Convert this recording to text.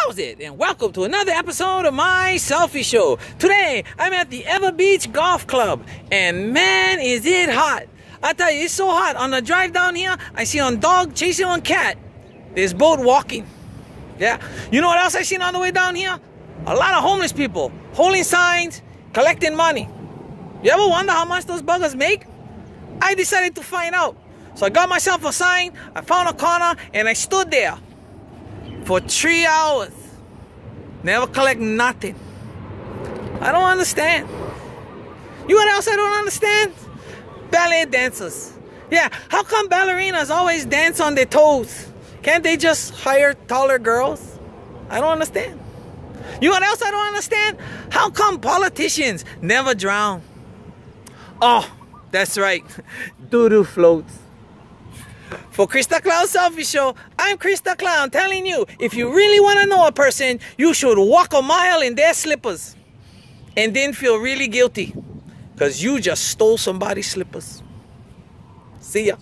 How's it? And welcome to another episode of my selfie show. Today, I'm at the Ever Beach Golf Club, and man, is it hot. I tell you, it's so hot. On the drive down here, I see a dog chasing a cat. There's boat walking. Yeah. You know what else I seen on the way down here? A lot of homeless people holding signs, collecting money. You ever wonder how much those buggers make? I decided to find out. So I got myself a sign, I found a corner, and I stood there for 3 hours. Never collect nothing. I don't understand. You know what else I don't understand? Ballet dancers. Yeah, how come ballerinas always dance on their toes? Can't they just hire taller girls? I don't understand. You know what else I don't understand? How come politicians never drown? Oh, that's right. Doo-doo floats. For Krista Clown Selfie Show, I'm Krista Clown telling you, if you really want to know a person, you should walk a mile in their slippers and then feel really guilty because you just stole somebody's slippers. See ya.